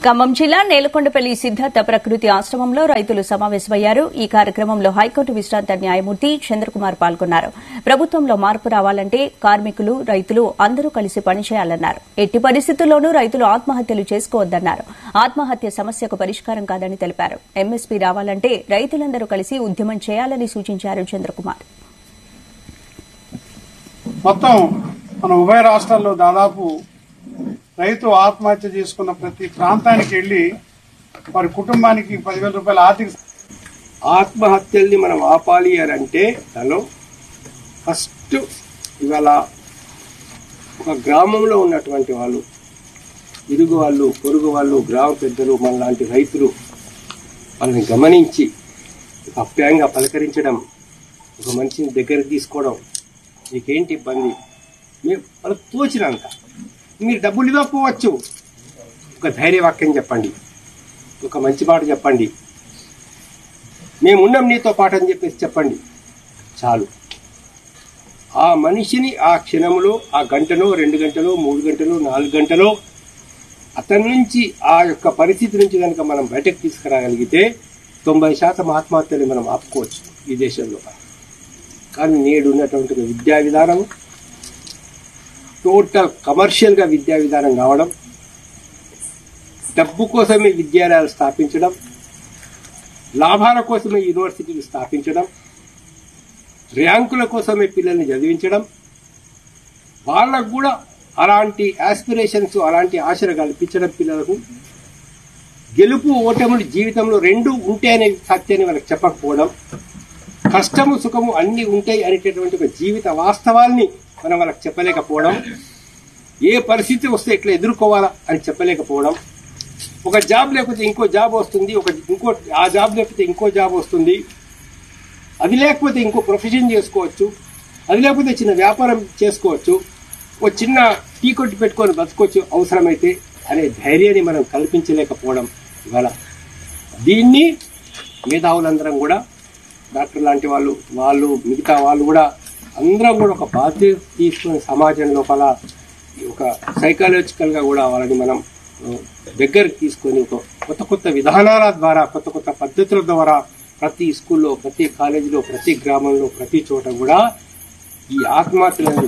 ఖమ్మం జిల్లా నేలకొండపల్లి సిద్ధార్థ ప్రకృతి ఆశ్రమంలో రైతులు సమావేశమయ్యారు. ఈ కార్యక్రమంలో హైకోర్టు విశ్రాంత న్యాయమూర్తి చంద్రకుమార్ పాల్గొన్నారు. ప్రభుత్వంలో మార్పు రావాలంటే కార్మికులు, రైతులు అందరూ కలిసి పనిచేయాలన్నారు. ఎట్టి పరిస్థితుల్లోనూ రైతులు ఆత్మహత్యలు చేసుకోవద్దన్నారు. ఆత్మహత్య సమస్యకు పరిష్కారం కాదని తెలిపారు. ఎంఎస్పీ రావాలంటే రైతులందరూ కలిసి ఉద్యమం చేయాలని సూచించారు చంద్రకుమార్. మొత్తం మన ఉభయ రాష్ట్రాల్లో దాదాపు రైతు ఆత్మహత్య చేసుకున్న ప్రతి ప్రాంతానికి వెళ్లి వారి కుటుంబానికి 10,000 రూపాయల ఆర్థిక ఆత్మహత్యల్ని మనం ఆపాలి అని అంటే దానిలో ఫస్ట్ ఇవాళ ఒక గ్రామంలో ఉన్నటువంటి వాళ్ళు, ఇరుగు వాళ్ళు, పొరుగు వాళ్ళు, గ్రామ పెద్దలు, మన లాంటి రైతులు వాళ్ళని గమనించి అప్యాయంగా పలకరించడం, ఒక మనిషిని దగ్గరికి తీసుకోవడం, మీకేంటి ఇబ్బంది, మీరు వాళ్ళకి తోచినంత, మీరు డబ్బులు ఇవ్వకపోవచ్చు, ఒక ధైర్యవాక్యం చెప్పండి, ఒక మంచి మాట చెప్పండి, మేమున్నాం నీతో పాటు అని చెప్పేసి చెప్పండి, చాలు. ఆ మనిషిని ఆ క్షణంలో, ఆ గంటలో, 2 గంటలో, 3 గంటలో, 4 గంటలో అతని నుంచి, ఆ యొక్క పరిస్థితి నుంచి కనుక మనం బయటకు తీసుకురాగలిగితే 90% ఆత్మహత్యలు మనం ఆపుకోవచ్చు ఈ దేశంలో. కానీ నేడు ఉన్నటువంటి విద్యా విధానం టోటల్ కమర్షియల్ గా విద్యా విధానం కావడం, డబ్బు కోసమే విద్యాలయాలు స్థాపించడం, లాభాల కోసమే యూనివర్సిటీలు స్థాపించడం, ర్యాంకుల కోసమే పిల్లల్ని చదివించడం, వాళ్ళకు కూడా అలాంటి ఆస్పిరేషన్స్, అలాంటి ఆశలు కల్పించడం, పిల్లలకు గెలుపు ఓటములు జీవితంలో 2 ఉంటాయనే సత్యాన్ని వాళ్ళకి చెప్పకపోవడం, కష్టము సుఖము అన్ని ఉంటాయి అనేటటువంటి ఒక జీవిత వాస్తవాల్ని మనం వాళ్ళకి చెప్పలేకపోవడం, ఏ పరిస్థితి వస్తే ఎట్లా ఎదుర్కోవాలా అని చెప్పలేకపోవడం, ఒక జాబ్ లేకపోతే ఇంకో జాబ్ వస్తుంది, ఆ జాబ్ లేకపోతే ఇంకో జాబ్ వస్తుంది, అది లేకపోతే ఇంకో ప్రొఫెషన్ చేసుకోవచ్చు, అది లేకపోతే చిన్న వ్యాపారం చేసుకోవచ్చు, ఒక చిన్న టీ కొట్టి పెట్టుకొని బతుకోవచ్చు అవసరమైతే అనే ధైర్యాన్ని మనం కల్పించలేకపోవడం. ఇవాళ దీన్ని మేధావులందరం కూడా, డాక్టర్ లాంటి వాళ్ళు మిగతా వాళ్ళు కూడా అందరం కూడా ఒక బాధ్యత తీసుకుని సమాజం లోపల ఒక సైకాలజికల్ గా కూడా వాళ్ళని మనం దగ్గరికి తీసుకొని ఒక కొత్త విధానాల ద్వారా, కొత్త పద్ధతుల ద్వారా ప్రతి స్కూల్లో, ప్రతి కాలేజీలో, ప్రతి గ్రామంలో, ప్రతి చోట కూడా ఈ ఆత్మహత్యలను